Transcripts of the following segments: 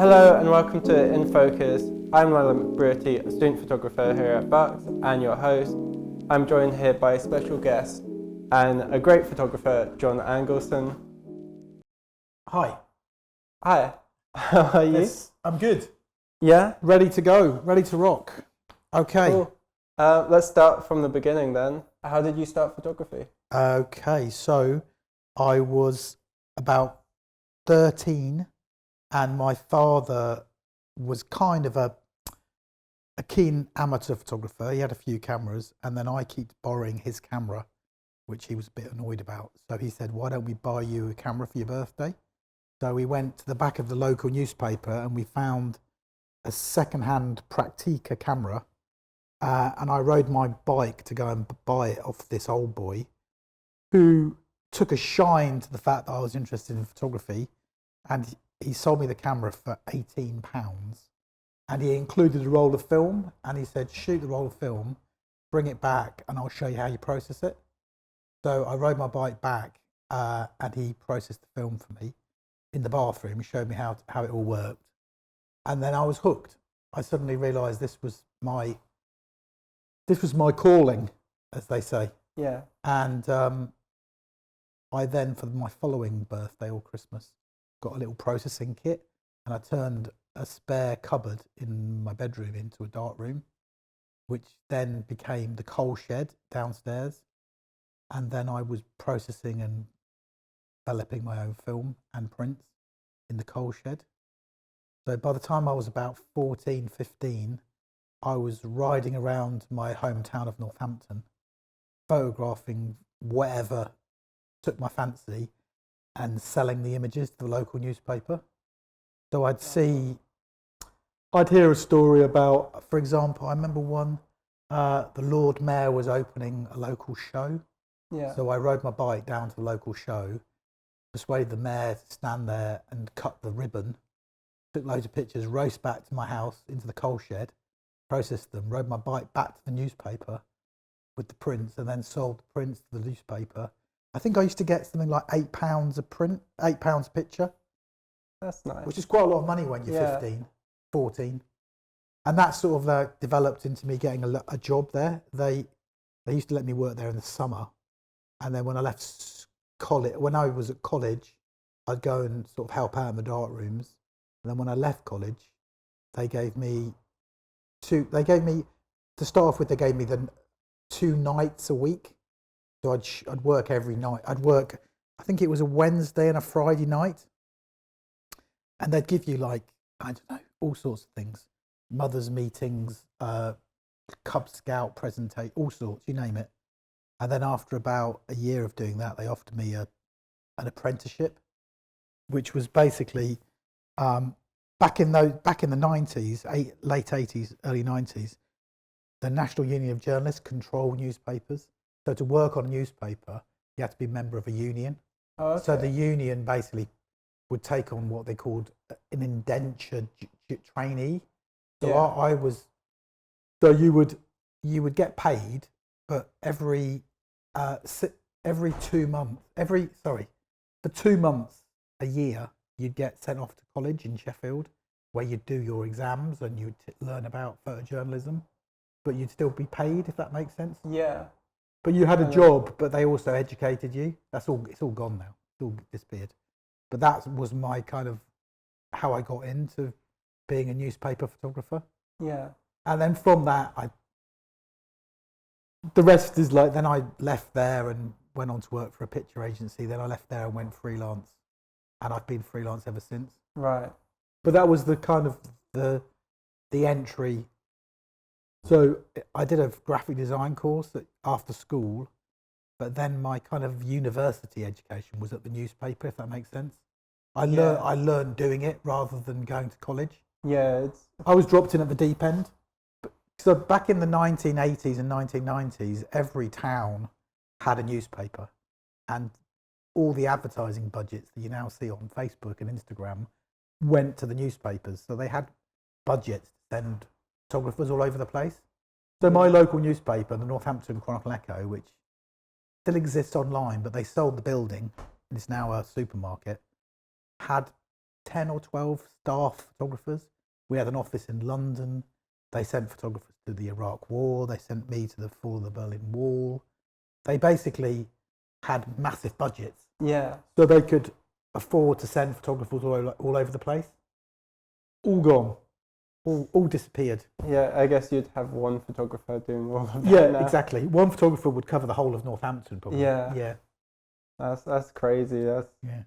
Hello and welcome to In Focus. I'm Lyla McBrearty, a student photographer here at Bucks and your host. I'm joined here by a special guest and a great photographer, John Angerson. Hi. Hi, how are you? Yes, I'm good. Yeah? Ready to go, ready to rock. Okay. Cool. Let's start from the beginning then. How did you start photography? Okay, so I was about 13 and my father was kind of a keen amateur photographer. He had a few cameras and then I kept borrowing his camera, which he was a bit annoyed about. So he said, why don't we buy you a camera for your birthday? So we went to the back of the local newspaper and we found a second-hand Praktica camera. And I rode my bike to go and buy it off this old boy who took a shine to the fact that I was interested in photography. And he sold me the camera for £18. And he included a roll of film. And he said, shoot the roll of film, bring it back, and I'll show you how you process it. So I rode my bike back and he processed the film for me in the bathroom. He showed me how it all worked. And then I was hooked. I suddenly realised this was my calling, as they say. Yeah. And I then, for my following birthday or Christmas, got a little processing kit, and I turned a spare cupboard in my bedroom into a dark room, which then became the coal shed downstairs. And then I was processing and developing my own film and prints in the coal shed. So by the time I was about 14, 15, I was riding around my hometown of Northampton, photographing whatever took my fancy and selling the images to the local newspaper. So I'd hear a story about, for example, I remember one, the Lord Mayor was opening a local show. Yeah. So I rode my bike down to the local show, persuaded the mayor to stand there and cut the ribbon, took loads of pictures, raced back to my house into the coal shed, processed them, rode my bike back to the newspaper with the prints, and then sold the prints to the newspaper. I think I used to get something like £8 a print, £8 a picture. That's nice. Which is quite a lot of money when you're 15, 14. And that sort of developed into me getting a job there. They used to let me work there in the summer. And then when I left college, when I was at college, I'd go and sort of help out in the dark rooms. And then when I left college, they gave me, to start off with, they gave me the 2 nights a week. So I'd work every night. I'd work, I think it was a Wednesday and a Friday night. And they'd give you like, I don't know, all sorts of things. Mothers' meetings, Cub Scout presentation, all sorts, you name it. And then after about a year of doing that, they offered me an apprenticeship, which was basically back in the 90s, late 80s, early 90s, the National Union of Journalists control newspapers. So to work on a newspaper, you had to be a member of a union. Oh, okay. So the union basically would take on what they called an indentured trainee. So Yeah. So you would get paid, but every 2 months, for 2 months a year, you'd get sent off to college in Sheffield, where you'd do your exams and you'd learn about photojournalism, but you'd still be paid, if that makes sense. Yeah. But you had a job, but they also educated you. It's all gone now. It's all disappeared. But that was my kind of how I got into being a newspaper photographer. Yeah. And then from that, the rest is like, then I left there and went on to work for a picture agency. Then I left there and went freelance. And I've been freelance ever since. Right. But that was the kind of the entry. So I did a graphic design course after school, but then my kind of university education was at the newspaper, if that makes sense. I learned doing it rather than going to college. Yeah. I was dropped in at the deep end. So back in the 1980s and 1990s, every town had a newspaper, and all the advertising budgets that you now see on Facebook and Instagram went to the newspapers. So they had budgets to send photographers all over the place. So my local newspaper, the Northampton Chronicle Echo, which still exists online, but they sold the building, and it's now a supermarket, had 10 or 12 staff photographers. We had an office in London. They sent photographers to the Iraq War. They sent me to the fall of the Berlin Wall. They basically had massive budgets. Yeah. So they could afford to send photographers all over the place. All gone. All disappeared. Yeah, I guess you'd have one photographer doing all of that. Yeah, now. exactly. One photographer would cover the whole of Northampton, probably. Yeah. Yeah. That's crazy. Yeah.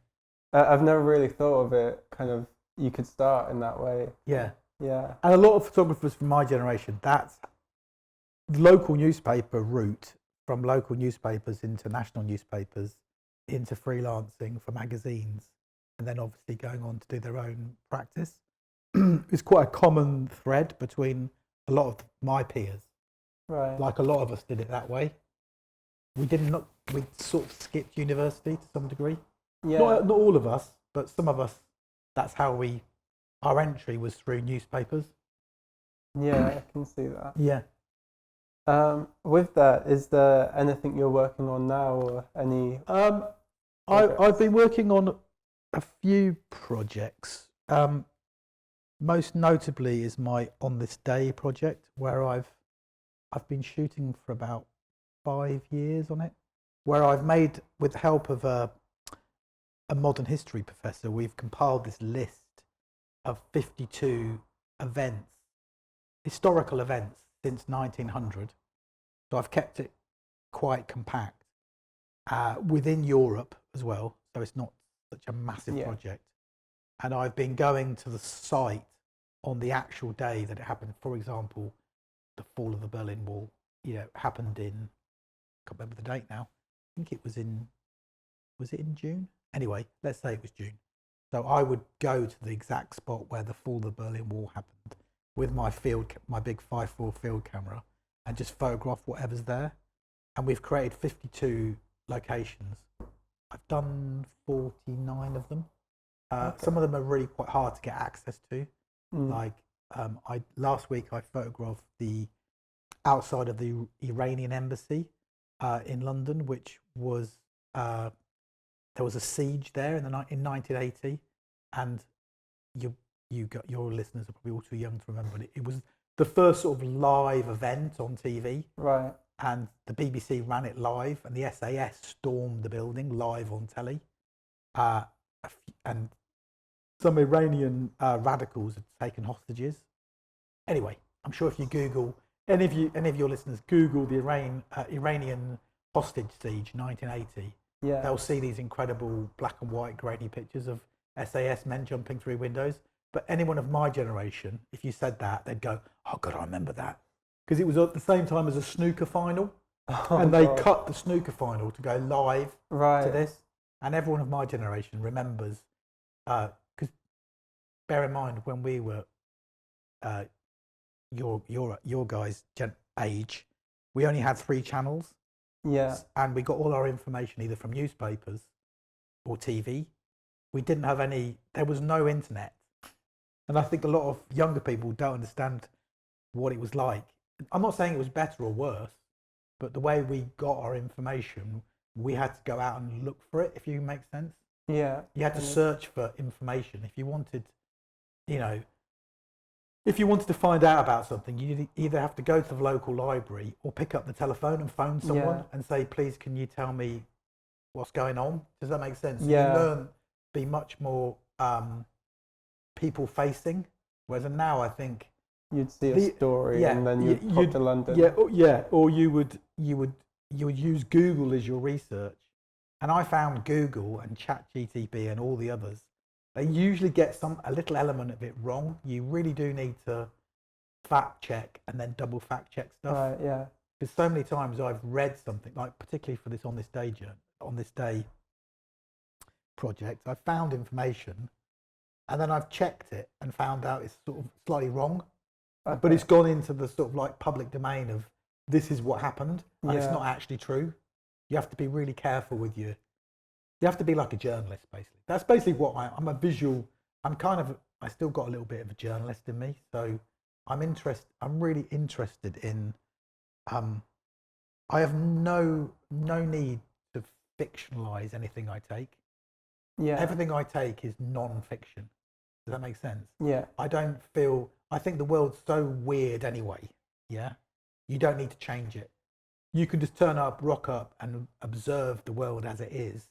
I've never really thought of it. Kind of, you could start in that way. Yeah. Yeah. And a lot of photographers from my generation, that's the local newspaper route, from local newspapers into national newspapers, into freelancing for magazines, and then obviously going on to do their own practice. It's quite a common thread between a lot of my peers. Right. Like a lot of us did it that way. We sort of skipped university to some degree. Yeah. Not all of us, but some of us, that's how our entry was through newspapers. Yeah, I can see that. Yeah. With that, is there anything you're working on now, or any? I've been working on a few projects. Most notably is my On This Day project, where I've been shooting for about 5 years on it, where I've made, with the help of a modern history professor, we've compiled this list of 52 events, historical events since 1900. So I've kept it quite compact within Europe as well. So it's not such a massive project. And I've been going to the site on the actual day that it happened. For example, the fall of the Berlin Wall, happened in, I can't remember the date now. I think it was was it in June? Anyway, let's say it was June. So I would go to the exact spot where the fall of the Berlin Wall happened with my big 5.4 field camera, and just photograph whatever's there. And we've created 52 locations. I've done 49 of them. Some of them are really quite hard to get access to. Like last week I photographed the outside of the Iranian embassy in London, which was there was a siege there in 1980, and your listeners are probably all too young to remember it. It was the first sort of live event on TV, right? And the BBC ran it live, and the SAS stormed the building live on telly, and some Iranian radicals had taken hostages. Anyway, I'm sure if you Google, any of your listeners Google the Iranian hostage siege 1980, they'll see these incredible black and white grainy pictures of SAS men jumping through windows. But anyone of my generation, if you said that, they'd go, "Oh God, I remember that," because it was at the same time as a snooker final, and they cut the snooker final to go live to this. And everyone of my generation remembers, because bear in mind when we were your guys' age, we only had 3 channels. Yeah. And we got all our information either from newspapers or TV. We didn't have there was no internet. And I think a lot of younger people don't understand what it was like. I'm not saying it was better or worse, but the way we got our information, we had to go out and look for it, if you make sense. Yeah. You had to search for information. If you wanted, if you wanted to find out about something, you either have to go to the local library or pick up the telephone and phone someone and say, "Please, can you tell me what's going on?" Does that make sense? Yeah. You learn to be much more people facing, whereas now I think you'd see a story and then you'd pop to London. Or you would use Google as your research. And I found Google and ChatGPT and all the others, they usually get a little element of it wrong. You really do need to fact check and then double fact check stuff. Right, yeah. Because so many times I've read something, like particularly for this On This Day project, I found information and then I've checked it and found out it's sort of slightly wrong. Okay. But it's gone into the sort of like public domain of this is what happened, and it's not actually true. You have to be really careful with you have to be like a journalist, basically. That's basically what I'm a visual. I still got a little bit of a journalist in me, so I'm really interested in. I have no need to fictionalize anything I take. Yeah. Everything I take is non-fiction. Does that make sense? Yeah. I think the world's so weird anyway. Yeah. You don't need to change it. You can just turn up, rock up, and observe the world as it is,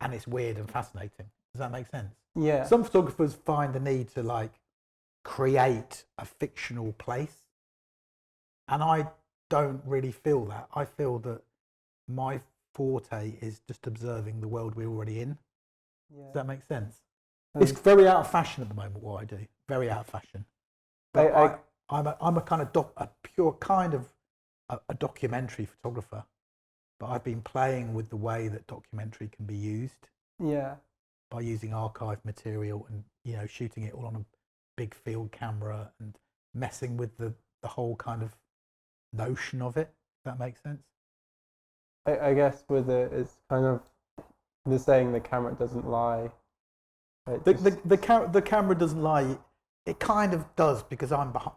and it's weird and fascinating. Does that make sense? Yeah. Some photographers find the need to like create a fictional place, and I don't really feel that. I feel that my forte is just observing the world we're already in. Yeah. Does that make sense? It's very out of fashion at the moment, what I do. Very out of fashion. But I'm a kind of a pure kind of a documentary photographer. But I've been playing with the way that documentary can be used. Yeah. By using archive material and, you know, shooting it all on a big field camera and messing with the whole kind of notion of it. Does that make sense? I guess with it, it's kind of the saying, the camera doesn't lie. The camera doesn't lie. It kind of does, because I'm behind,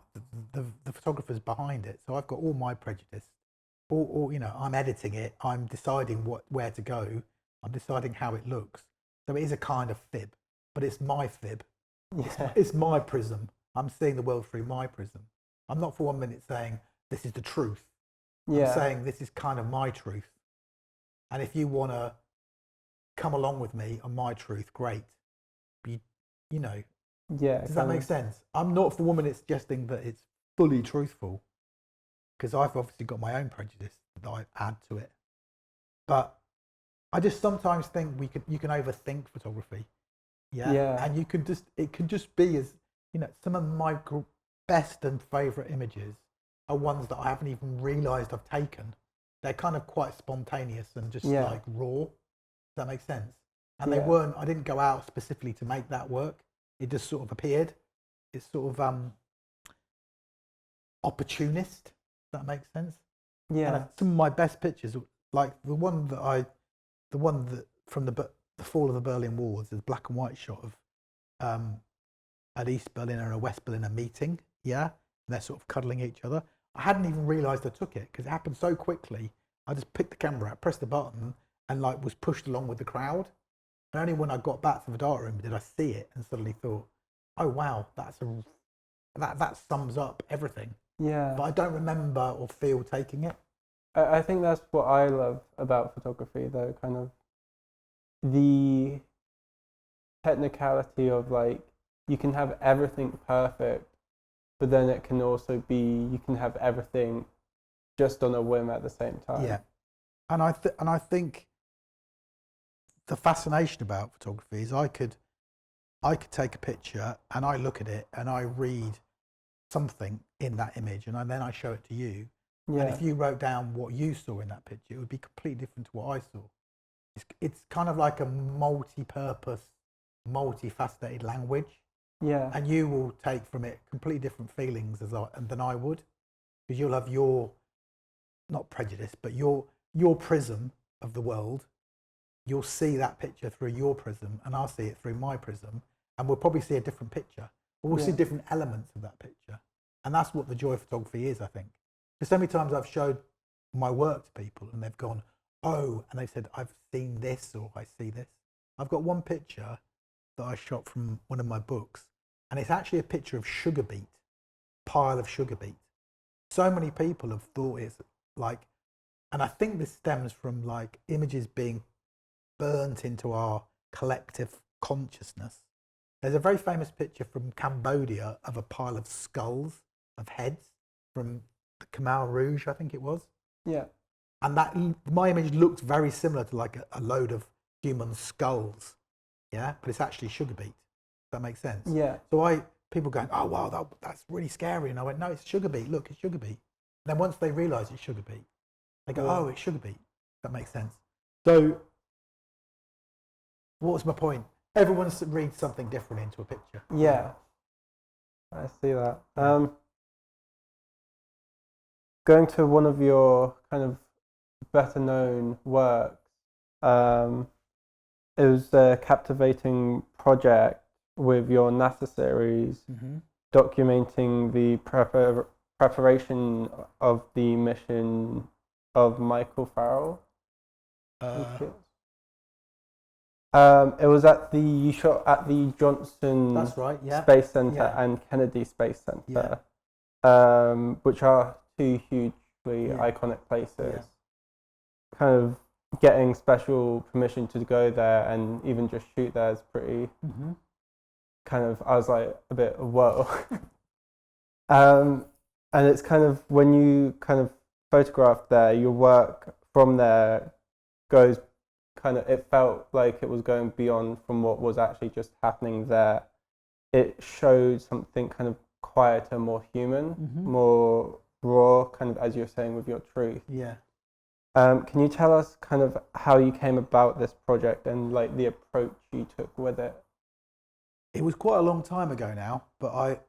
the photographer's behind it. So I've got all my prejudice. Or you know, I'm editing it. I'm deciding where to go. I'm deciding how it looks. So it is a kind of fib, but it's my fib. Yeah. It's my prism. I'm seeing the world through my prism. I'm not for 1 minute saying this is the truth. Yeah. I'm saying this is kind of my truth. And if you want to come along with me on my truth, great. You know, Yeah. does that make sense? I'm not for 1 minute suggesting that it's fully truthful, because I've obviously got my own prejudice that I add to it. But I just sometimes think you can overthink photography. Yeah. Yeah. And it can just be, as you know, some of my best and favorite images are ones that I haven't even realized I've taken. They're kind of quite spontaneous and just like raw. Does that make sense? And they weren't, I didn't go out specifically to make that work. It just sort of appeared. It's sort of opportunist. Does that make sense? Yeah. And some of my best pictures, like the one that from the fall of the Berlin Wall, is a black and white shot of an East Berliner and a West Berliner meeting. Yeah. And they're sort of cuddling each other. I hadn't even realized I took it because it happened so quickly. I just picked the camera up, pressed the button, and like was pushed along with the crowd. And only when I got back to the darkroom did I see it and suddenly thought, oh wow, that sums up everything. Yeah. But I don't remember or feel taking it. I think that's what I love about photography, though, kind of the technicality of like, you can have everything perfect, but then it can also be, you can have everything just on a whim at the same time. Yeah. And I think the fascination about photography is I could take a picture and I look at it and I read something in that image, and then I show it to you. Yeah. And if you wrote down what you saw in that picture, it would be completely different to what I saw. It's kind of like a multi-purpose, multifaceted language. Yeah. And you will take from it completely different feelings than I would, because you'll have your, not prejudice, but your prism of the world. You'll see that picture through your prism, and I'll see it through my prism, and we'll probably see a different picture, but we'll see different elements of that picture. And that's what the joy of photography is, I think. Because so many times I've showed my work to people and they've gone, oh, and they've said, I've seen this, or I see this. I've got one picture that I shot from one of my books, and it's actually a picture of sugar beet, pile of sugar beet. So many people have thought it's like, and I think this stems from like images being burnt into our collective consciousness. There's a very famous picture from Cambodia of a pile of skulls, of heads, from the Khmer Rouge, I think it was. Yeah. And that, my image looked very similar to like a load of human skulls. Yeah, but it's actually sugar beet. Does that make sense? Yeah. So people going, oh wow, that's really scary. And I went, no, it's sugar beet. Look, it's sugar beet. And then once they realise it's sugar beet, they go, oh, it's sugar beet. That makes sense. So what was my point? Everyone reads something different into a picture. Yeah. I see that. Going to one of your kind of better known works, it was a captivating project with your NASA series, documenting the preparation of the mission of Michael Farrell. It was you shot at the Johnson That's right, yeah. Space Center Yeah. and Kennedy Space Center, Yeah. which are two hugely Yeah. iconic places. Yeah. Kind of getting special permission to go there and even just shoot there is pretty kind of, I was like a bit, whoa. And it's kind of, when you kind of photograph there, your work from there goes kind of, it felt like it was going beyond from what was actually just happening there. It showed something kind of quieter, more human, more raw, kind of as you're saying with your truth. Yeah. Can you tell us kind of how you came about this project and like the approach you took with it? It was quite a long time ago now, but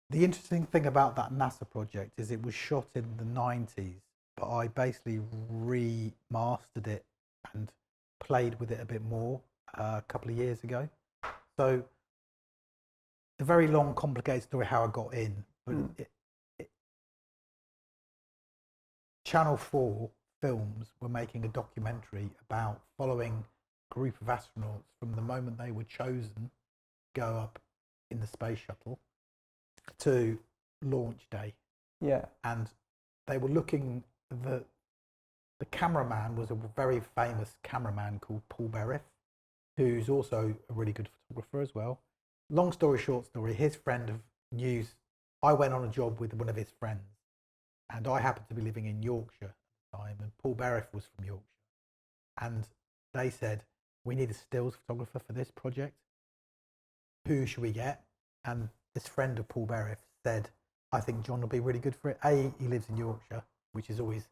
the interesting thing about that NASA project is it was shot in the 90s, but I basically remastered it and played with it a bit more a couple of years ago. So it's a very long, complicated story how I got in, but Channel 4 Films were making a documentary about following a group of astronauts from the moment they were chosen to go up in the space shuttle to launch day. Yeah. And they were looking, the cameraman was a very famous cameraman called Paul Berriff, who's also a really good photographer as well. Long story short story, his friend of news, I went on a job with one of his friends, and I happened to be living in Yorkshire at the time, and Paul Berriff was from Yorkshire. And they said, we need a stills photographer for this project. Who should we get? And this friend of Paul Berriff said, I think John will be really good for it. He lives in Yorkshire, which is always,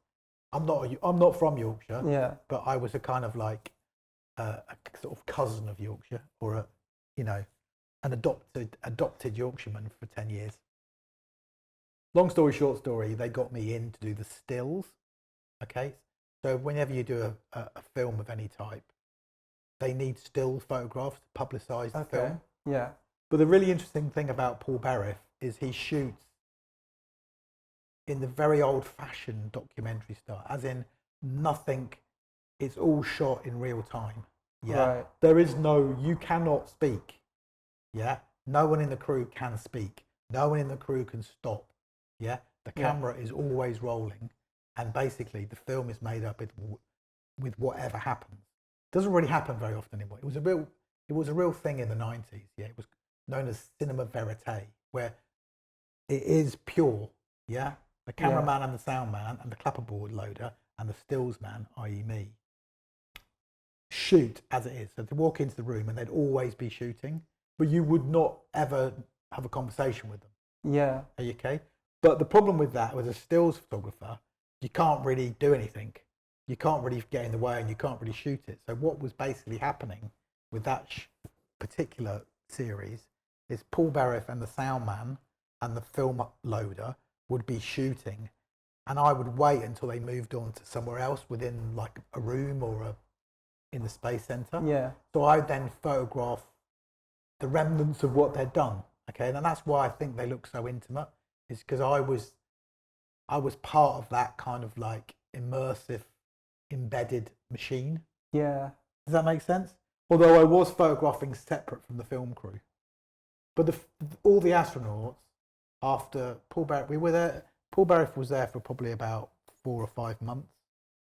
I'm not from Yorkshire, yeah, but I was a kind of like a sort of cousin of Yorkshire, or an adopted Yorkshireman for 10 years. Long story short story, they got me in to do the stills. Okay, so whenever you do a film of any type, they need still photographs to publicise the film. Yeah. But the really interesting thing about Paul Berriff is he shoots in the very old-fashioned documentary style, as in nothing, it's all shot in real time. Yeah, right. There is you cannot speak. Yeah, no one in the crew can speak. No one in the crew can stop. Yeah, the camera is always rolling, and basically the film is made up with whatever happens. It doesn't really happen very often anymore. It was a real thing in the 90s. Yeah, it was known as cinema verite, where it is pure. Yeah, the cameraman and the sound man and the clapperboard loader and the stills man, i.e. me, shoot as it is. So to walk into the room and they'd always be shooting, but you would not ever have a conversation with them. Yeah. Are you okay? But the problem with that, as a stills photographer, you can't really do anything. You can't really get in the way and you can't really shoot it. So what was basically happening with that particular series is Paul Berriff and the sound man and the film loader would be shooting, and I would wait until they moved on to somewhere else within like a room or in the space center. Yeah. So I then photograph the remnants of what they'd done. Okay, and that's why I think they look so intimate. Is because I was part of that kind of like immersive, embedded machine. Yeah. Does that make sense? Although I was photographing separate from the film crew, but all the astronauts after Paul Berriff, we were there. Paul Berriff was there for probably about 4 or 5 months.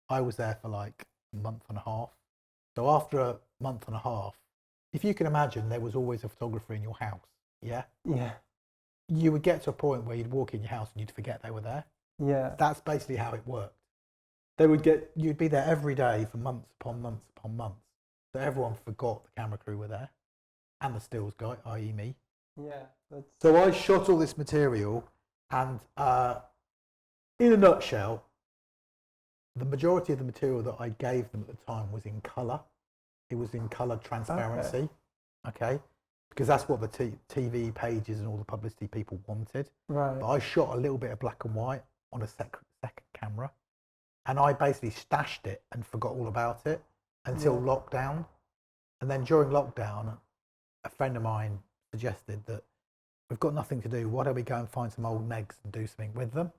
I was there for like a month and a half. So after a month and a half, if you can imagine, there was always a photographer in your house. Yeah. Yeah. You would get to a point where you'd walk in your house and you'd forget they were there. Yeah. That's basically how it worked. You'd be there every day for months upon months upon months. So everyone forgot the camera crew were there, and the stills guy, i.e. me. Yeah. So I shot all this material, and in a nutshell, the majority of the material that I gave them at the time was in colour. It was in colour transparency, okay? Because that's what the TV pages and all the publicity people wanted. Right. But I shot a little bit of black and white on a second camera, and I basically stashed it and forgot all about it until lockdown. And then during lockdown, a friend of mine suggested that we've got nothing to do, why don't we go and find some old negs and do something with them?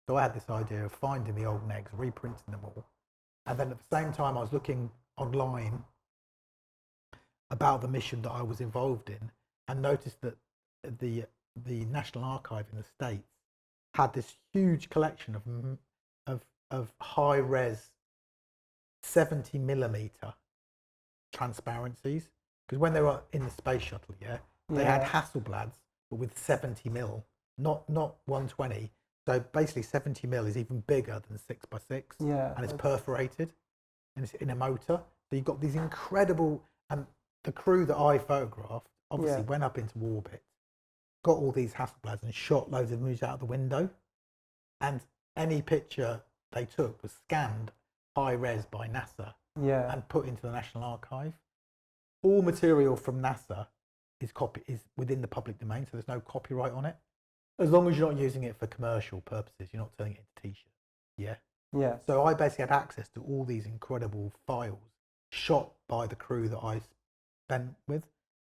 So I had this idea of finding the old negs, reprinting them all. And then at the same time, I was looking online about the mission that I was involved in, and noticed that the National Archive in the States had this huge collection of high res 70mm transparencies. Because when they were in the space shuttle, they had Hasselblads, but with 70mm, not 120. So basically 70mm is even bigger than 6x6, and it's perforated, and it's in a motor. So you've got these incredible, and the crew that I photographed obviously went up into orbit, got all these Hasselblads and shot loads of movies out the window, and any picture they took was scanned high res by NASA and put into the National Archive. All material from NASA is within the public domain, so there's no copyright on it. As long as you're not using it for commercial purposes, you're not turning it into t-shirts. Yeah. So I basically had access to all these incredible files shot by the crew that I spent with.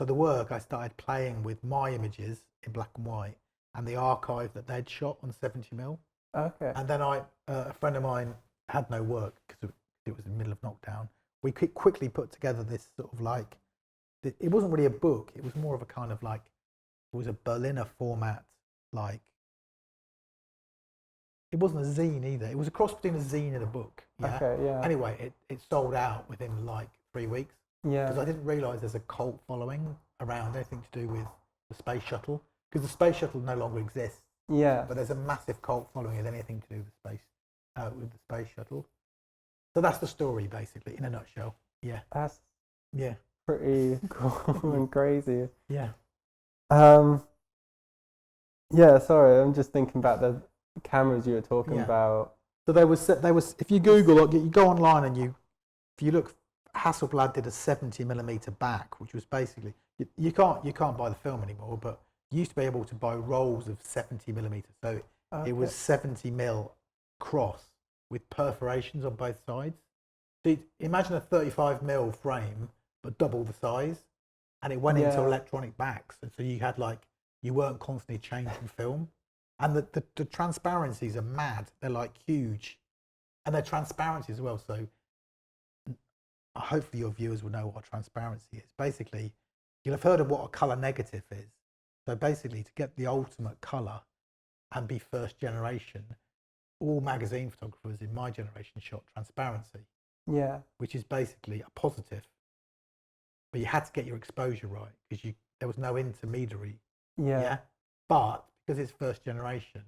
So the work, I started playing with my images in black and white and the archive that they'd shot on 70mm. Okay. And then a friend of mine had no work because it was in the middle of knockdown. We quickly put together this sort of like, it wasn't really a book, it was more of a kind of like, it was a Berliner format, like, it wasn't a zine either. It was a cross between a zine and a book. Anyway, it sold out within like 3 weeks. Because I didn't realise there's a cult following around anything to do with the space shuttle. Because the space shuttle no longer exists. But there's a massive cult following with anything to do with the space shuttle. So that's the story, basically, in a nutshell. That's pretty cool and crazy. Yeah. Sorry, I'm just thinking about the cameras you were talking about. So there was if you Google, you go online and if you look, Hasselblad did a 70mm back, which was basically, you can't buy the film anymore, but you used to be able to buy rolls of 70mm. So it was 70mm cross with perforations on both sides. So imagine a 35mm frame, but double the size, and it went into electronic backs. And so you had you weren't constantly changing film. And the transparencies are mad. They're like huge. And they're transparency as well. So hopefully your viewers will know what transparency is. Basically, you'll have heard of what a colour negative is. So basically, to get the ultimate colour and be first generation, all magazine photographers in my generation shot transparency. Which is basically a positive. But you had to get your exposure right because there was no intermediary. But because it's first generation,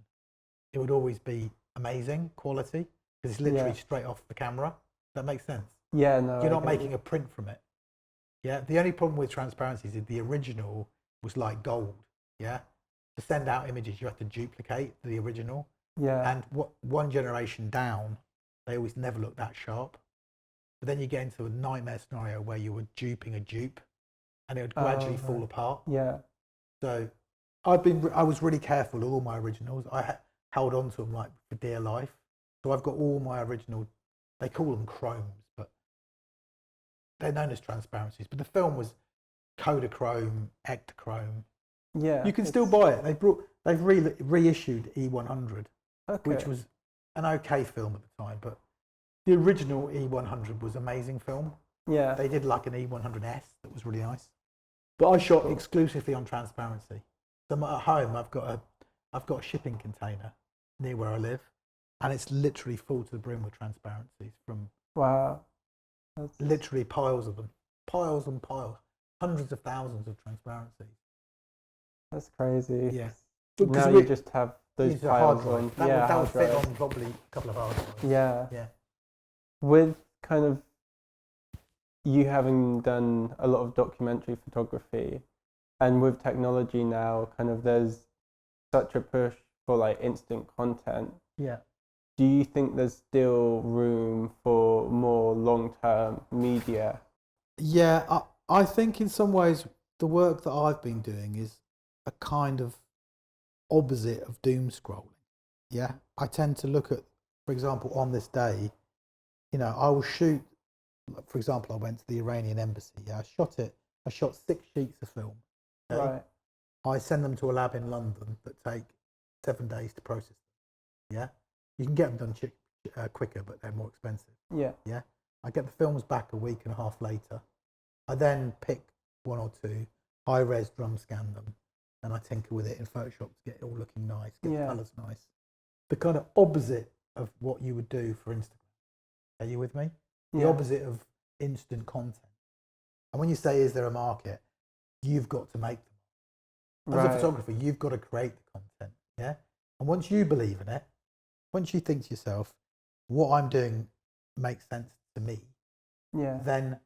it would always be amazing quality because it's literally straight off the camera. Does that make sense? No. You're not making a print from it. The only problem with transparency is that the original was like gold. To send out images, you have to duplicate the original. And one generation down, they always never look that sharp. But then you get into a nightmare scenario where you were duping a dupe, and it would gradually fall apart. So I was really careful with all my originals. I held on to them like for dear life. So I've got all my original. They call them chromes, but they're known as transparencies. But the film was Kodachrome, Ektachrome. You can still buy it. They've reissued E100, which was an okay film at the time, but the original E100 was amazing film. They did like an E100S that was really nice. But I shot exclusively on transparency. So at home, I've got a shipping container near where I live, and it's literally full to the brim with transparencies from literally piles of them, piles and piles, hundreds of thousands of transparencies. That's crazy. Now you just have those piles on. That would fit on probably a couple of hard drives. With kind of you having done a lot of documentary photography, and with technology now, kind of there's such a push for like instant content. Do you think there's still room for more long-term media? I think in some ways the work that I've been doing is a kind of opposite of doom scrolling. I tend to look at, for example, on this day, I will shoot, for example, I went to the Iranian embassy. I shot 6 sheets of film. I send them to a lab in London that take 7 days to process them. You can get them done quicker, but they're more expensive. I get the films back a week and a half later. I then pick one or two, high-res drum scan them, and I tinker with it in Photoshop to get it all looking nice, get the colours nice. The kind of opposite of what you would do for Instagram. Are you with me? The opposite of instant content. And when you say, is there a market? You've got to make them. As a photographer, you've got to create the content, yeah? And once you believe in it, once you think to yourself, what I'm doing makes sense to me, then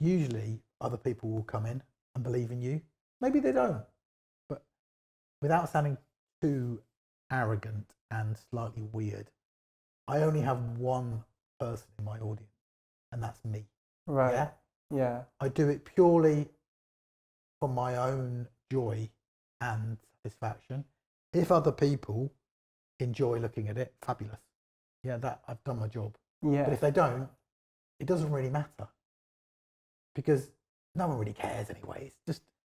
usually other people will come in and believe in you. Maybe they don't, but without sounding too arrogant and slightly weird, I only have one person in my audience, and that's me. Right. Yeah. I do it purely for my own joy and satisfaction. If other people enjoy looking at it, fabulous. Yeah, that I've done my job. Yeah. But if they don't, it doesn't really matter, because no one really cares anyway.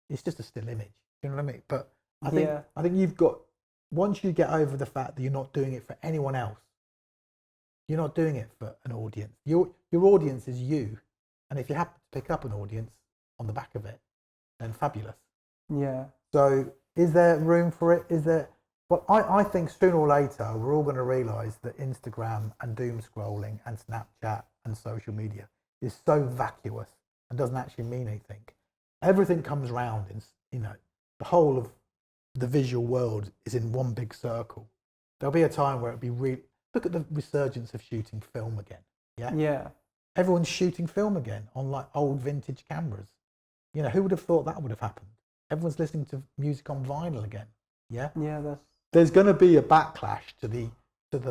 It's just a still image. You know what I mean? But I think you've got, once you get over the fact that you're not doing it for anyone else, you're not doing it for an audience. Your audience is you, and if you happen to pick up an audience on the back of it, then fabulous. Yeah. So is there room for it? Is there? But I think sooner or later we're all going to realise that Instagram and doom scrolling and Snapchat and social media is so vacuous and doesn't actually mean anything. Everything comes round in, the whole of the visual world is in one big circle. There'll be a time where it'll be really, look at the resurgence of shooting film again. Yeah. Yeah. Everyone's shooting film again on like old vintage cameras. Who would have thought that would have happened? Everyone's listening to music on vinyl again. Yeah. Yeah. There's going to be a backlash to the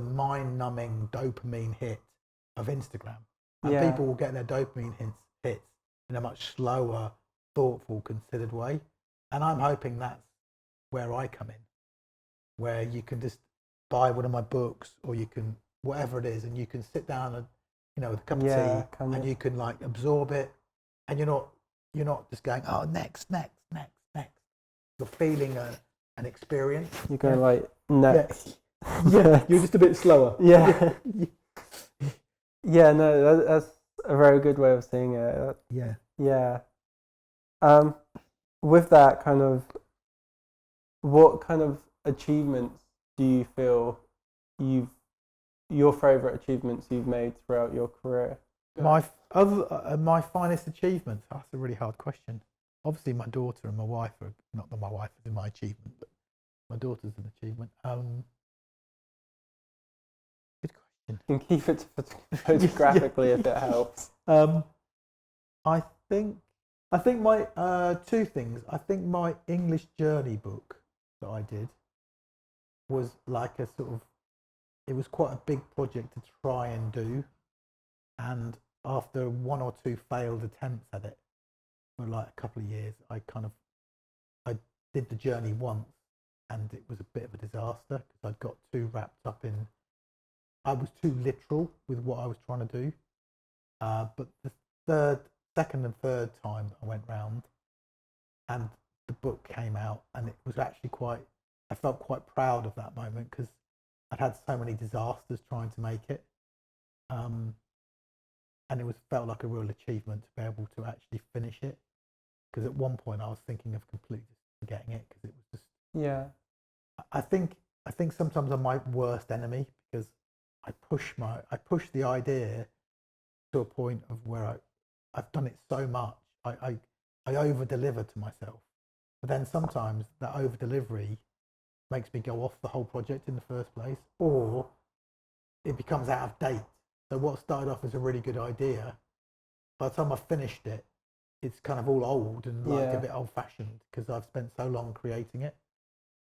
mind-numbing dopamine hit of Instagram, and people will get their dopamine hits in a much slower, thoughtful, considered way. And I'm hoping that's where I come in, where you can just buy one of my books, or you can, whatever it is, and you can sit down and, with a cup of tea, and you can like absorb it, and you're not just going, oh, next. You're feeling an experience. You're going like next. Yeah, you're just a bit slower. Yeah. Yeah, no, that's a very good way of seeing it. Yeah. With that kind of, what kind of achievements do you feel your favourite achievements you've made throughout your career? My finest achievements? That's a really hard question. Obviously, my daughter and my wife are, not that my wife is my achievement, but my daughter's an achievement. Good question. You can keep it photographically if it helps. I think my two things. I think my English journey book that I did was like a sort of, it was quite a big project to try and do, and after one or two failed attempts at it for like a couple of years, I did the journey once, and it was a bit of a disaster because I'd got too wrapped up in, I was too literal with what I was trying to do. But the second and third time I went round and the book came out, and it was actually I felt quite proud of that moment because I'd had so many disasters trying to make it. And it felt like a real achievement to be able to actually finish it. Because at one point I was thinking of completely forgetting it because it was just. Yeah. I think sometimes I'm my worst enemy because I push the idea to a point of where I've done it so much. I over deliver to myself, but then sometimes that over delivery makes me go off the whole project in the first place, or it becomes out of date. So what started off as a really good idea, by the time I've finished it, it's kind of all old and like a bit old-fashioned because I've spent so long creating it.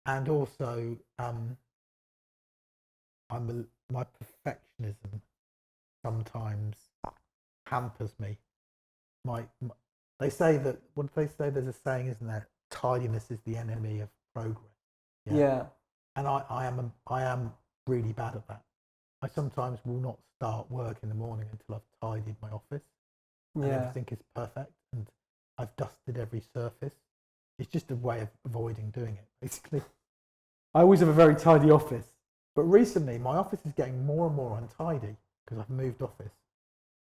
And also, my perfectionism sometimes hampers me. They say that, what do they say? There's a saying, isn't there? Tidiness is the enemy of progress. Yeah. And I am really bad at that. I sometimes will not start work in the morning until I've tidied my office. And everything is perfect and I've dusted every surface. It's just a way of avoiding doing it, basically. I always have a very tidy office, but recently my office is getting more and more untidy because I've moved office,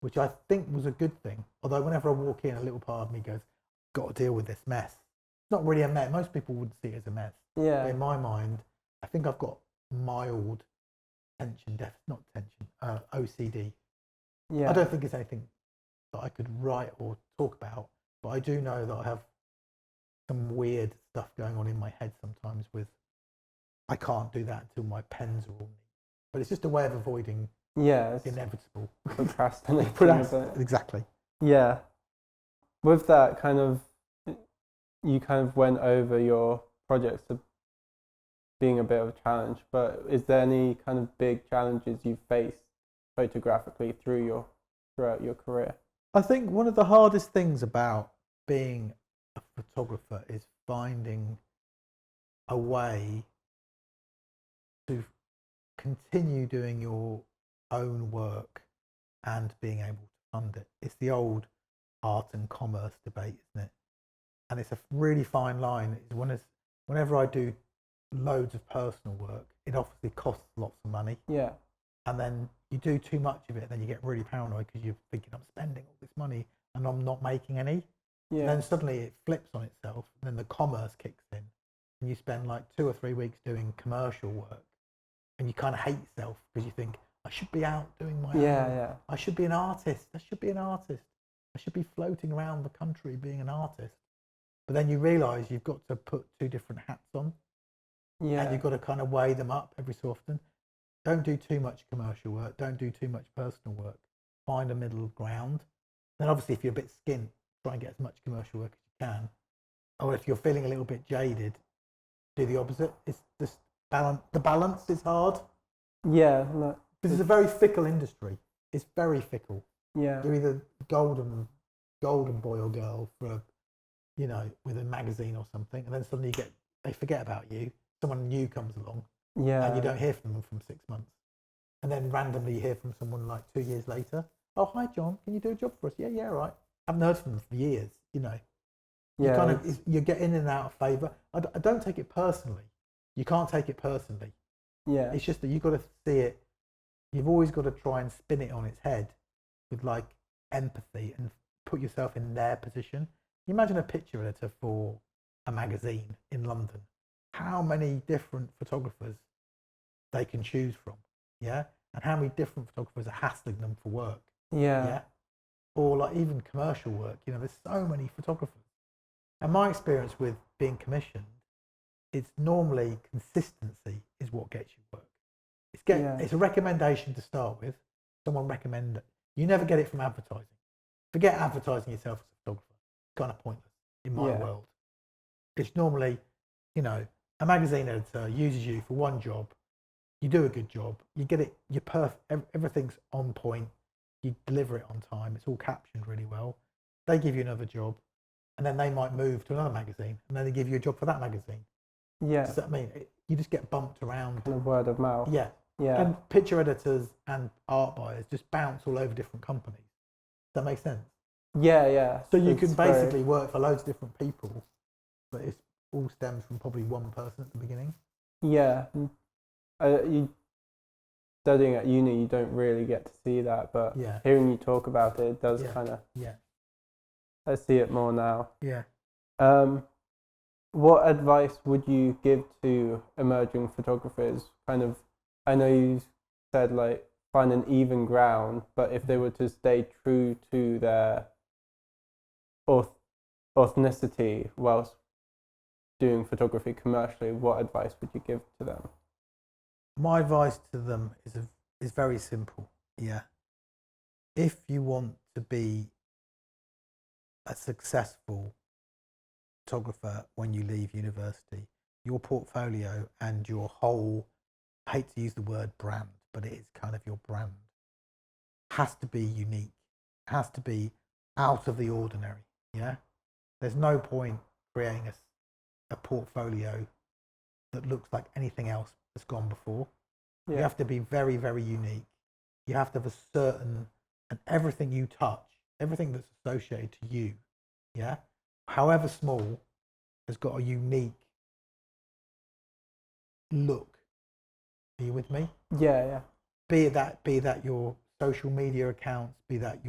which I think was a good thing. Although whenever I walk in, a little part of me goes, got to deal with this mess. It's not really a mess. Most people wouldn't see it as a mess. Yeah. But in my mind, I think I've got mild OCD. Yeah. I don't think it's anything that I could write or talk about, but I do know that I have some weird stuff going on in my head sometimes with, I can't do that until my pens are all neat. But it's just a way of avoiding the inevitable. Procrastinating. Exactly. Yeah. With that you kind of went over your projects as being a bit of a challenge, but is there any kind of big challenges you've faced photographically throughout your career? I think one of the hardest things about being a photographer is finding a way to continue doing your own work and being able to fund it. It's the old art and commerce debate, isn't it? And it's a really fine line. Whenever I do loads of personal work, it obviously costs lots of money. Yeah. And then you do too much of it, then you get really paranoid because you're thinking, I'm spending all this money and I'm not making any. Yeah. And then suddenly it flips on itself, and then the commerce kicks in, and you spend like 2 or 3 weeks doing commercial work, and you kind of hate yourself because you think, I should be out doing my own. Yeah. I should be an artist. I should be floating around the country being an artist. But then you realise you've got to put 2 different hats on. Yeah. And you've got to kind of weigh them up every so often. Don't do too much commercial work. Don't do too much personal work. Find a middle ground. Then obviously if you're a bit skint, try and get as much commercial work as you can. Or if you're feeling a little bit jaded, do the opposite. It's just the balance is hard. Yeah. No, because it's a very fickle industry. It's very fickle. Yeah. You're either golden boy or girl for with a magazine or something, and then suddenly they forget about you. Someone new comes along, and you don't hear from them from 6 months, and then randomly you hear from someone like 2 years later. Oh, hi John, can you do a job for us? Yeah, right. I haven't heard from them for years. Yeah. You get in and out of favour. I don't take it personally. You can't take it personally. Yeah. It's just that you've got to see it. You've always got to try and spin it on its head with like empathy and put yourself in their position. You imagine a picture editor for a magazine in London. How many different photographers they can choose from, yeah? And how many different photographers are hassling them for work, yeah? Or like even commercial work, there's so many photographers. And my experience with being commissioned, it's normally consistency is what gets you work. It's a recommendation to start with. Someone recommend it. You never get it from advertising. Forget advertising yourself as a photographer. It's kind of pointless in my world. It's normally, a magazine editor uses you for one job. You do a good job. You get it. You're perfect. Everything's on point. You deliver it on time. It's all captioned really well. They give you another job, and then they might move to another magazine, and then they give you a job for that magazine. Yeah. Does that mean you just get bumped around? Kind of word of mouth. Yeah. Yeah. And picture editors and art buyers just bounce all over different companies. Does that make sense? Yeah. So you can basically work for loads of different people, but it all stems from probably one person at the beginning. Yeah. You studying at uni, you don't really get to see that, but hearing you talk about it, it does kind of. Yeah. I see it more now. Yeah. What advice would you give to emerging photographers? I know you said like find an even ground, but if they were to stay true to their authenticity whilst doing photography commercially, what advice would you give to them? My advice to them is very simple. Yeah. If you want to be a successful photographer when you leave university, your portfolio and your whole, I hate to use the word brand, but it is kind of your brand, has to be unique, has to be out of the ordinary. Yeah. There's no point creating a portfolio that looks like anything else that's gone before. You have to be very, very unique. You have to have a certain, and everything you touch, everything that's associated to you, yeah, however small, has got a unique look. Are you with me? Yeah. Be that your social media accounts, be that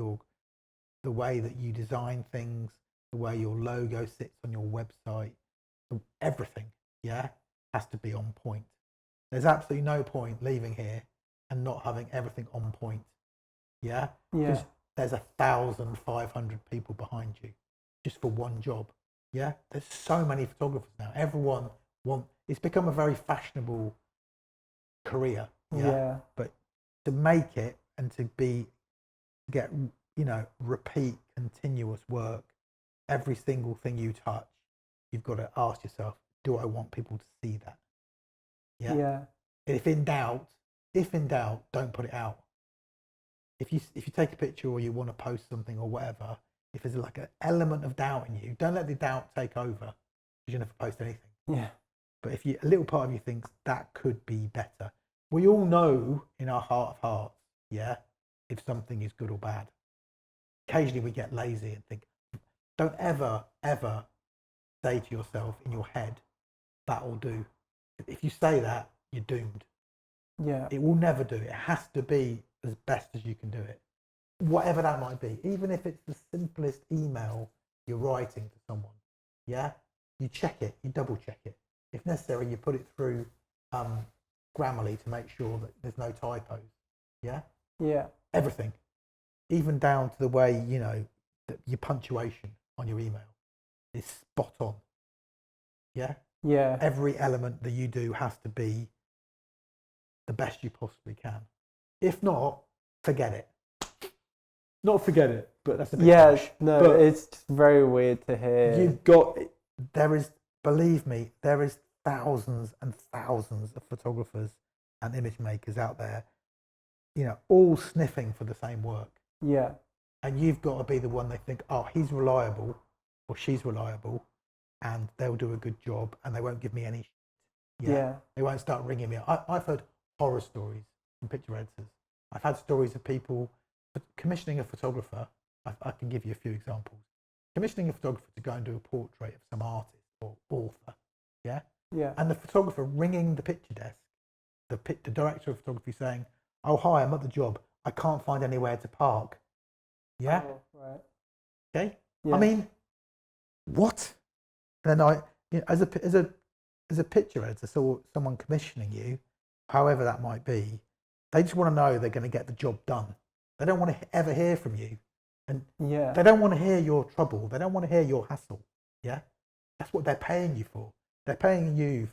the way that you design things, the way your logo sits on your website, everything, yeah, has to be on point. There's absolutely no point leaving here and not having everything on point, yeah? Because there's 1,500 people behind you just for one job, yeah? There's so many photographers now. Everyone it's become a very fashionable career, yeah? But to make it and to get, repeat continuous work, every single thing you touch, you've got to ask yourself, do I want people to see that? Yeah. If in doubt, don't put it out. If you take a picture or you want to post something or whatever, if there's like an element of doubt in you, don't let the doubt take over, because you never post anything. Yeah. But if a little part of you thinks that could be better, we all know in our heart of hearts, yeah, if something is good or bad. Occasionally we get lazy and think, don't ever say to yourself in your head, that'll do. If you say that, you're doomed. Yeah. It will never do. It has to be as best as you can do it. Whatever that might be. Even if it's the simplest email you're writing to someone. Yeah? You check it, you double check it. If necessary, you put it through Grammarly to make sure that there's no typos. Yeah? Yeah. Everything. Even down to the way, your punctuation on your email is spot on. Yeah? Yeah. Every element that you do has to be the best you possibly can. If not, forget it. Not forget it, but that's a bit harsh. No, but it's just very weird to hear. Believe me, there is thousands and thousands of photographers and image makers out there, all sniffing for the same work. Yeah. And you've got to be the one they think, oh, he's reliable or she's reliable, and they'll do a good job and they won't give me any shit. Yeah. They won't start ringing me up. I've heard horror stories from picture editors. I've had stories of people commissioning a photographer. I can give you a few examples. Commissioning a photographer to go and do a portrait of some artist or author. Yeah. Yeah. And the photographer ringing the picture desk, the director of photography, saying, oh, hi, I'm at the job. I can't find anywhere to park. Yeah. Oh, right. Okay. Yeah. I mean, what? Then as a picture editor, so someone commissioning you, however that might be, they just want to know they're going to get the job done. They don't want to ever hear from you, and they don't want to hear your trouble. They don't want to hear your hassle. Yeah, that's what they're paying you for. They're paying you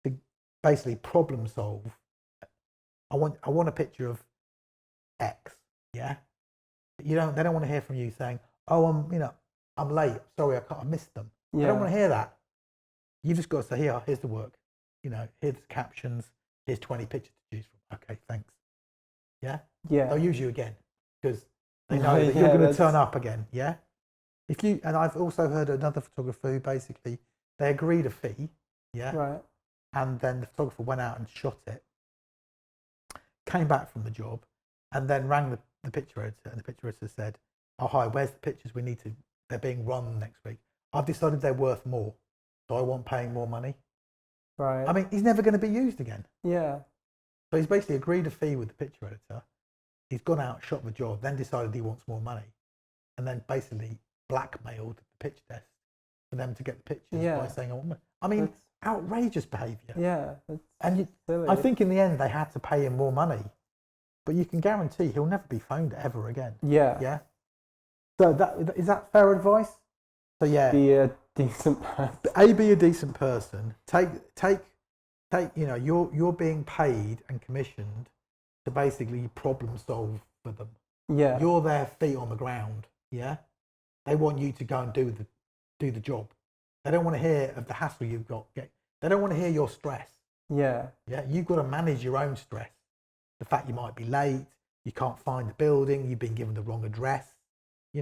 to basically problem solve. I want a picture of X. Yeah, they don't want to hear from you saying, oh, I'm late. Sorry, I missed them. Yeah. They don't want to hear that. You've just got to say, here's the work. Here's the captions. Here's 20 pictures to choose from. Okay, thanks. Yeah? Yeah. They'll use you again because they know that you're going to turn up again. Yeah? And I've also heard another photographer who basically, they agreed a fee. Yeah? Right. And then the photographer went out and shot it, came back from the job, and then rang the picture editor, and the picture editor said, oh, hi, where's the pictures they're being run next week. I've decided they're worth more, so I want paying more money. Right. I mean, he's never going to be used again. Yeah. So he's basically agreed a fee with the picture editor. He's gone out, shot the job, then decided he wants more money, and then basically blackmailed the picture desk for them to get the pictures by saying, I want money. I mean, that's outrageous behaviour. Yeah. And silly. I think in the end they had to pay him more money, but you can guarantee he'll never be phoned ever again. Yeah. Yeah. So is that fair advice? So yeah. Be a decent person. Be a decent person. Take. You're being paid and commissioned to basically problem solve for them. Yeah. You're their feet on the ground. Yeah. They want you to go and do the job. They don't want to hear of the hassle you've got. They don't want to hear your stress. Yeah. Yeah. You've got to manage your own stress. The fact you might be late, you can't find the building, you've been given the wrong address. You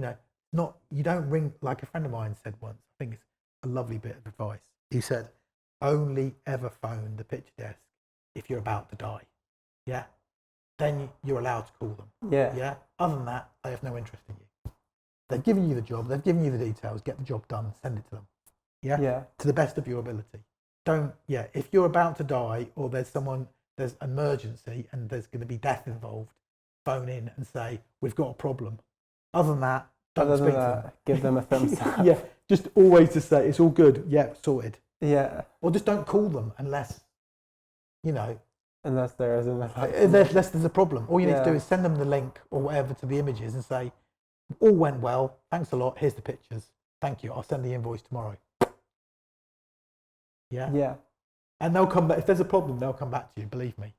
don't ring, like a friend of mine said once. I think it's a lovely bit of advice. He said, only ever phone the picture desk if you're about to die. Yeah. Then you're allowed to call them. Yeah. Yeah. Other than that, they have no interest in you. They've given you the job. They've given you the details. Get the job done. Send it to them. Yeah. Yeah. To the best of your ability. If you're about to die or there's emergency and there's going to be death involved, phone in and say, we've got a problem. Other than that, don't Other speak than to them. that, give them a thumbs up. Yeah, just always just say it's all good. Yeah, sorted. Yeah. Or just don't call them unless, you know, Unless there is an unless there's a problem. All you need to do is send them the link or whatever to the images and say, all went well. Thanks a lot. Here's the pictures. Thank you. I'll send the invoice tomorrow. Yeah. Yeah. And they'll come back. If there's a problem, they'll come back to you. Believe me.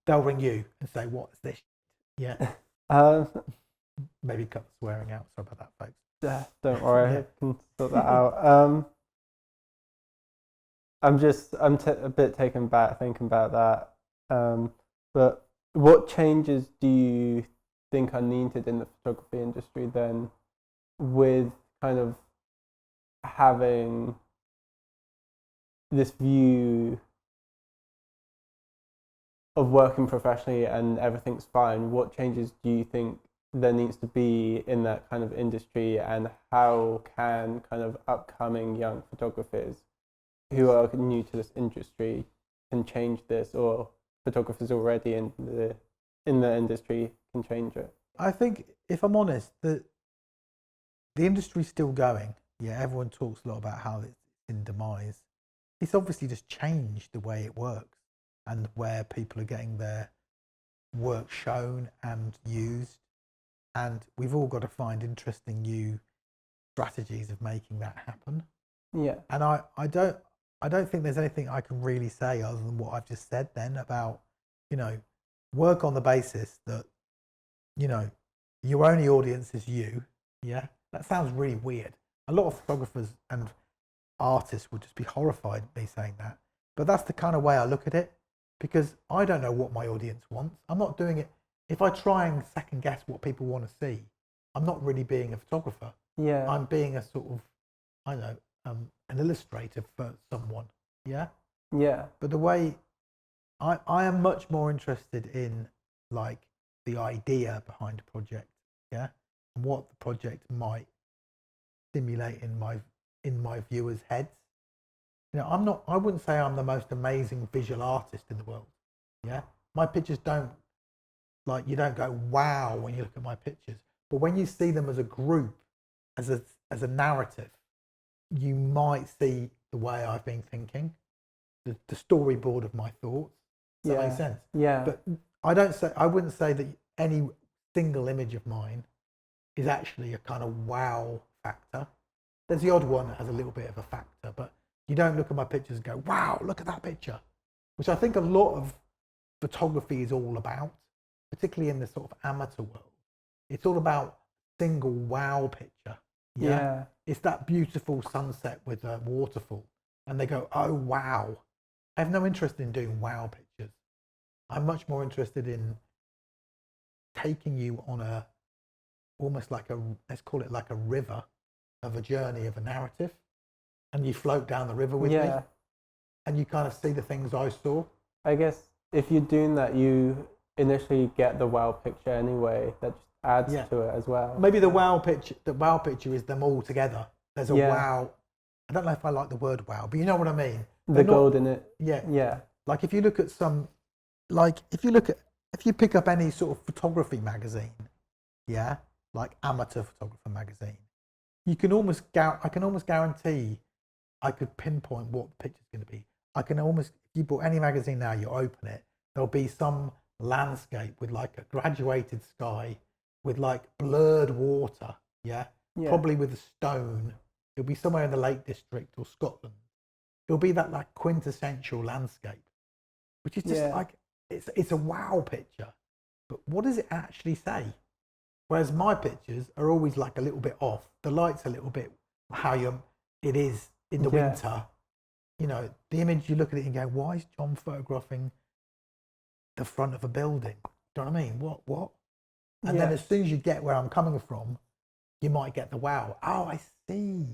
They'll ring you and say, "What's this?" Yeah. Maybe cut the swearing out. Sorry about that, folks. Don't worry, I can sort that out. I'm a bit taken back thinking about that. But what changes do you think are needed in the photography industry then, with kind of having this view of working professionally and everything's fine? What changes do you think there needs to be in that kind of industry, and how can kind of upcoming young photographers who are new to this industry can change this, or photographers already in the industry can change it? I think, if I'm honest, the industry's still going. Yeah, everyone talks a lot about how it's in demise. It's obviously just changed the way it works and where people are getting their work shown and used. And we've all got to find interesting new strategies of making that happen. Yeah. And I don't think there's anything I can really say other than what I've just said then about, you know, work on the basis that, you know, your only audience is you. Yeah. That sounds really weird. A lot of photographers and artists would just be horrified at me saying that. But that's the kind of way I look at it, because I don't know what my audience wants. I'm not doing it. If I try and second guess what people want to see, I'm not really being a photographer. Yeah. I'm being a sort of, I don't know, an illustrator for someone. Yeah. Yeah. But the way I am much more interested in, like, the idea behind a project. Yeah. And what the project might stimulate in my viewers' heads. You know, I wouldn't say I'm the most amazing visual artist in the world. Yeah. My pictures don't, like, you don't go wow when you look at my pictures, but when you see them as a group, as a narrative, you might see the way I've been thinking, the storyboard of my thoughts. Does that make sense? Yeah. But I wouldn't say that any single image of mine is actually a kind of wow factor. There's the odd one that has a little bit of a factor, but you don't look at my pictures and go, wow, look at that picture, which I think a lot of photography is all about, particularly in the sort of amateur world. It's all about single wow picture. Yeah. It's that beautiful sunset with a waterfall, and they go, oh wow. I have no interest in doing wow pictures. I'm much more interested in taking you on almost like let's call it like a river of a journey of a narrative, and you float down the river with me, and you kind of see the things I saw. I guess if you're doing that, you initially get the wow picture anyway. That just adds to it as well. Maybe the wow picture is them all together. There's a wow. I don't know if I like the word wow, but you know what I mean. The gold in it. Yeah. Like if you look at if you pick up any sort of photography magazine, like amateur photographer magazine, I can almost guarantee I could pinpoint what the picture's going to be. If you bought any magazine now, you open it, there'll be some landscape with like a graduated sky with like blurred water, probably with a stone. It'll be somewhere in the Lake District or Scotland. It'll be that like quintessential landscape, which is just like, it's a wow picture. But what does it actually say? Whereas my pictures are always like a little bit off. The light's a little bit it is in the winter. You know, the image, you look at it and go, why is John photographing the front of a building? Do you know what I mean? What? And then as soon as you get where I'm coming from, you might get the wow. Oh, I see.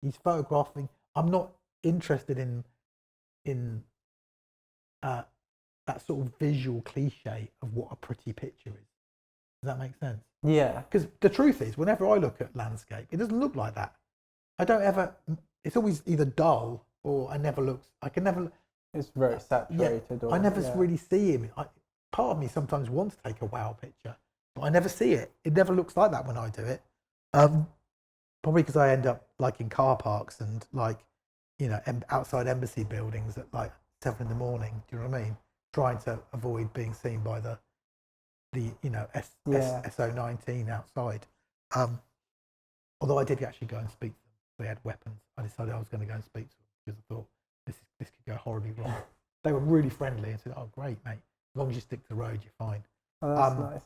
He's photographing. I'm not interested in that sort of visual cliche of what a pretty picture is. Does that make sense? Yeah. Because the truth is, whenever I look at landscape, it doesn't look like that. It's always either dull or It's very saturated. I never really see him. Part of me sometimes wants to take a wow picture, but I never see it. It never looks like that when I do it. Probably because I end up like in car parks and like, outside embassy buildings at like 7 a.m. Do you know what I mean? Trying to avoid being seen by the SO19 outside. Although I did actually go and speak to them. They had weapons. I decided I was going to go and speak to them because I thought this could go horribly wrong. They were really friendly and said, "Oh, great, mate. As long as you stick to the road, you're fine." Oh, that's nice.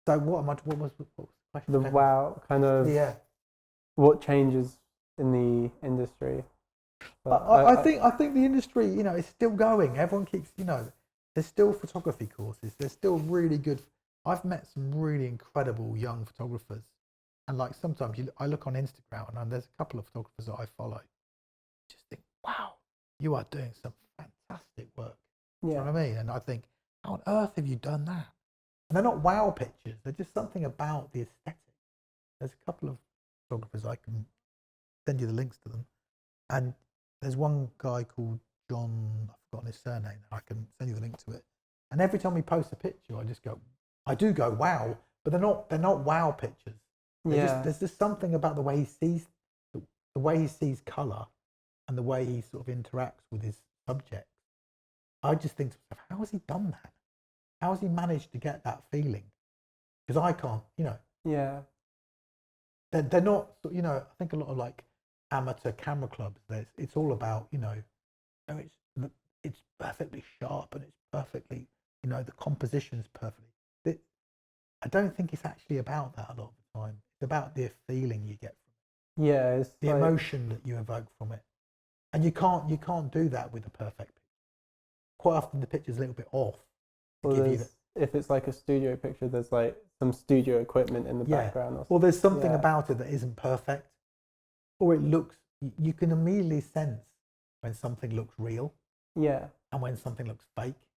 So what was the question? The wow kind of what changes in the industry? But I think the industry, is still going. Everyone keeps, there's still photography courses. There's still really good. I've met some really incredible young photographers, and like sometimes I look on Instagram and there's a couple of photographers that I follow. Just think, wow, you are doing some fantastic work. You know what I mean? And I think, how on earth have you done that? And they're not wow pictures. They're just something about the aesthetic. There's a couple of photographers, I can send you the links to them. And there's one guy called John, I've forgotten his surname. I can send you the link to it. And every time he posts a picture, I do go wow, but they're not wow pictures. There's just something about the way he sees colour and the way he sort of interacts with his subject. I just think to myself, how has he done that? How has he managed to get that feeling? Because I can't, Yeah. They're not, I think a lot of like amateur camera clubs, it's all about, it's perfectly sharp and it's perfectly, the composition's perfectly. I don't think it's actually about that a lot of the time. It's about the feeling you get from it. Yeah, it's the emotion that you evoke from it. And you can't do that with a perfect picture. Quite often the picture's a little bit off. If it's like a studio picture, there's like some studio equipment in the background. Or there's something about it that isn't perfect. Or you can immediately sense when something looks real. Yeah. And when something looks fake.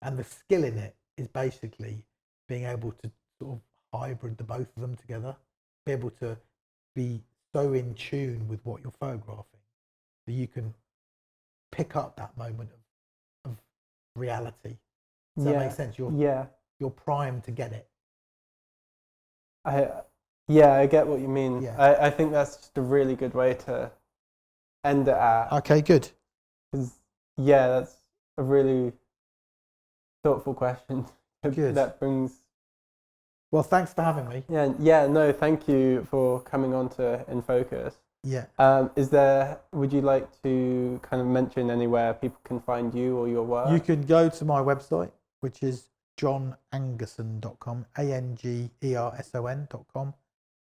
And the skill in it is basically being able to sort of hybrid the both of them together. Be able to be so in tune with what you're photographing that you can pick up that moment of reality. Does that make sense? You're primed to get it. I get what you mean. Yeah. I think that's just a really good way to end it at. Okay, good. Because that's a really thoughtful question. Good. That brings. Well, thanks for having me. No, thank you for coming on to In Focus. Yeah. Would you like to kind of mention anywhere people can find you or your work? You can go to my website, which is johnangerson.com, ANGERSON.com,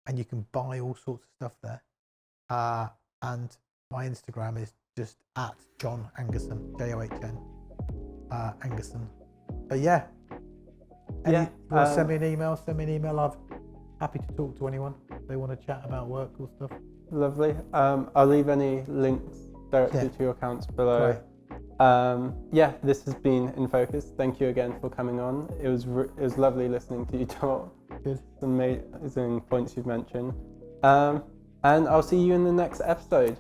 and you can buy all sorts of stuff there. And my Instagram is just at John Angerson, JOHN, Angerson. But you want to send me an email, I'm happy to talk to anyone. If they want to chat about work or stuff. Lovely. I'll leave any links directly to your accounts below. Right. This has been In Focus. Thank you again for coming on. It was lovely listening to you talk. Good. Some amazing points you've mentioned. And I'll see you in the next episode.